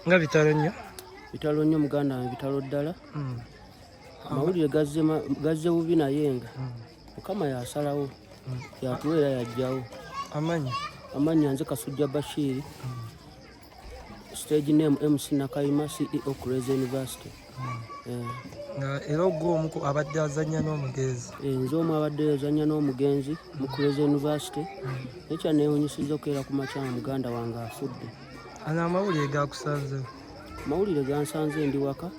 Nga bitalo nnyo? Bitalo nnyo muganda wange, bitalo ddala. Amawulire gazze bubi naye nga Mukama yasalawo yatuweera yajjawo. Amannya nze Kasujja Bashir, stage name MC Nakayima, CEO Kureza University. Era ogwo omu abadde azannya n'omugenzi. Nze omu abadde azannya n'omugenzi mu Kureza University. Ekya neewunyisizza okukeera ku makya muganda wange Affude. Ano amawulire gakusanze? Amawulire gansanze ndi waka.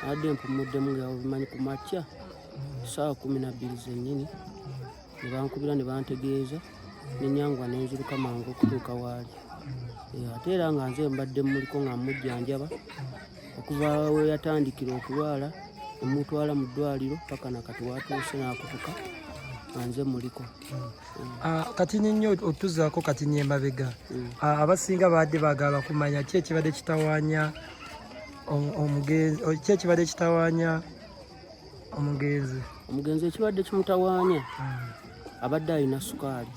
Adde mpumuddemu nga bimanyi ku makya ssaawa 12 zennyini ne bankubira ne bantegeeza n'ennyangwa n'enziruka mangu okutuuka waali. Ate era nga nze mbadde muliko nga mujjanjaba okuva we yatandikira okulwala emutwala mu ddwaliro paka nakati watuuse n'akutuka nga nze muliko. Kati nnyo otuzaako kati nyemabega abasinga baadde baagala kumanya ki ekibadde kitawaanya omugenzi, ki ekibadde kitawaanya omugenzi? Omugenzi ekibadde kimutawaanya abadde alina sukaali,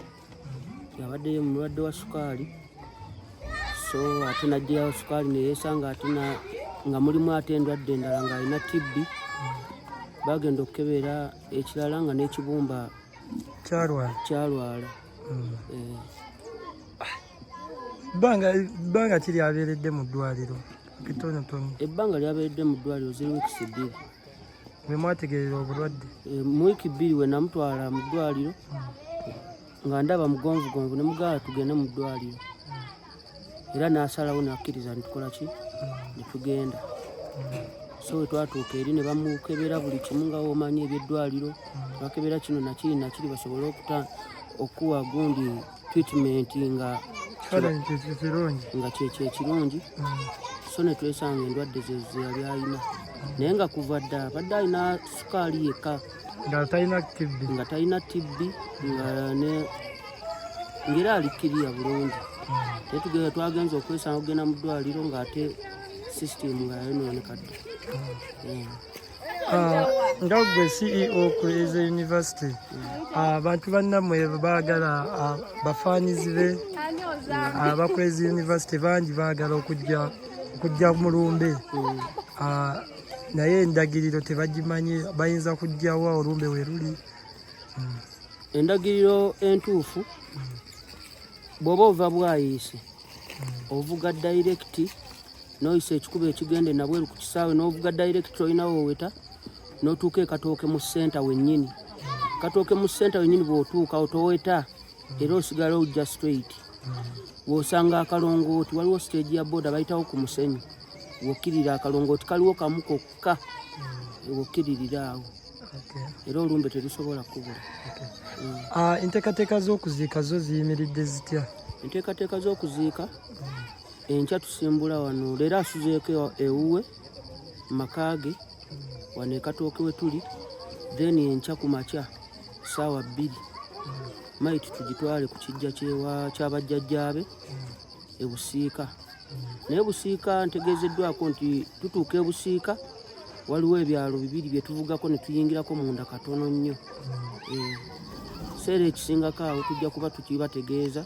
abadde mulwadde wa sukaali, so ate najjayo sukaali ne yeesanga ate nga mulimu ate endwadde endala ng'alina TB. Bagenda okukebera ekirala nga n'ekibumba kyalwala. Ebbanga ki lyabeeredde mu ddwaliro? Ebbanga lyabeeredde mu ddwaliro 0 weeks 2. Bwe mwategeerera obulwadde? Mu wiiki 2 we namutwala mu ddwaliro nga ndaba mugonvugonvu ne mugala tugende mu ddwaliro. Era n'asalawo n'akkiriza nitukola ki? Ne tugenda. So we twatuuka eri ne bamukebera buli kimu nga womanyi eby'eddwaliro. Bakebera kino nakiri basobole okuwa gundi treatment nga kyekyo ekirungi. So ne twesanga endwadde ze yali alina. Naye nga kuva dda abadde alina sukaali yekka. Nga talina TB ng'era alikkiriya bulungi. Naye twagenza okwesanga okugenda mu ddwaliro ng'ate system nga yayonooneka dda. Nga gwe CEO Kureza University, abantu bannammwe baagala bafaanizi be abakureza University bangi baagala okujja mu lumbe, naye endagiriro tebagimanyi, bayinza kujjawa olumbe we luli? Endagiriro entuufu bw'oba ova bwayiise ovuga direct n'oyisa ekikubo ekigende nabweru ku kisaawe n'ovuga direct olinawo oweta n'otuuka ekatooke mu ssenta wennyini. Katooke mu ssenta wennyini bw'otuuka otoweta era osigala ojja straight. Bw'osanga akalongooti waliwo stage ya boda bayitawo ku musenyu, w'okkirira akalongooti kaliwo kamu kokka w'okkiririra awo. Era olumbe terusobola kubula. Enteekateeka z'okuziika zo ziyimiridde zitya? Enteekateeka z'okuziika enkya tusimbula wano, leero asuzeeko ewuwe makaage wano ekatooke we tuli, then enkya ku makya ssaawa 2 maiti tugitwale ku kijja ky'abajjajjaabe e Busiika. Naye Busiika ntegeezeddwako nti tutuuka e Busiika waliwo ebyalo 2 bye tuvugako ne tuyingirako munda katono nnyo. Seera ekisingako awo tujja kuba tukibategeeza,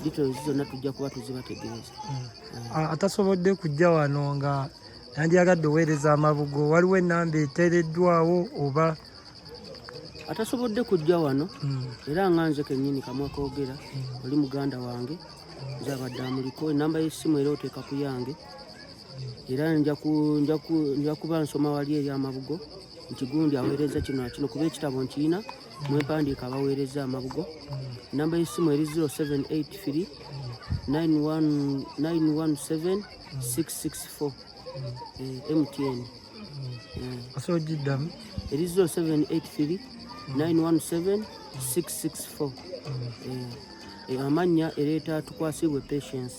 details zonna tujja kuba tuzibategeeza. Atasobodde kujja wano nga yandiyagadde oweereza amabugo, waliwo ennamba eteereddwawo oba? Atasobodde kujja wano era nga nze kennyini kamwe koogera oli muganda wange nze abadde amuliko, ennamba y'essimu era oteeka ku yange, era nja kuba nsoma wali eri amabugo nti gundi aweereza kino na kino kuba ekitabo nkiyina mwempandiika abaweereza amabugo. Ennamba y'essimu eri 0783 917 664 MTN. Osogiddamu? Eri 0783 917 664. Amannya ereeta tukwasibwe Patience.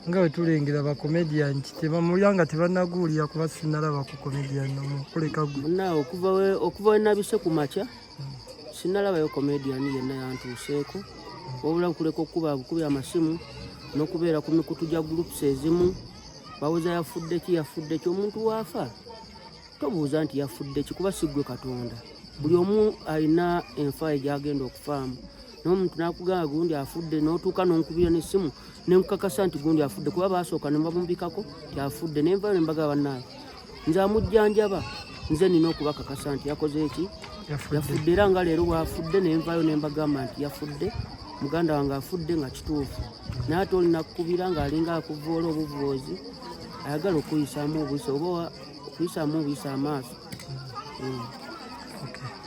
Nga bwe tulengera bakomediya nti tebamulya tebannaguulira kuba sinnalaba ku komediya nomukuleka gwe. Okuva we nabise ku makya sinnalabayo komediyani yenna yantuuseeko, wabula kuleka okuba bukubi amasimu n'okubeera ku mikutu gya groups ezimu bawoza yafudde ki omuntu waafa tobuuza nti yafudde ki kuba si ggwe Katonda. Buli omu alina enfa gy'agenda okufaamu. n'omuntu n'akugamba gundi afudde n'otuuka n'onkubira n'essimu nenkakasa nti gundi afudde kuba baasooka ne bamubikako nti afudde nenvayo ne mbaga bannaaye nze amujjanjaba nze nina okubakakasa nti yakoze eki yafudde era nga leero bwafudde nenvayo ne mbagamba nti yafudde muganda wange afudde nga kituufu naye ate olina kukubira ng'alinga akuvoola obuvoozi ayagala okuyisaamu obuyisa oba okuyisaamu obuyisa amaaso. Okay.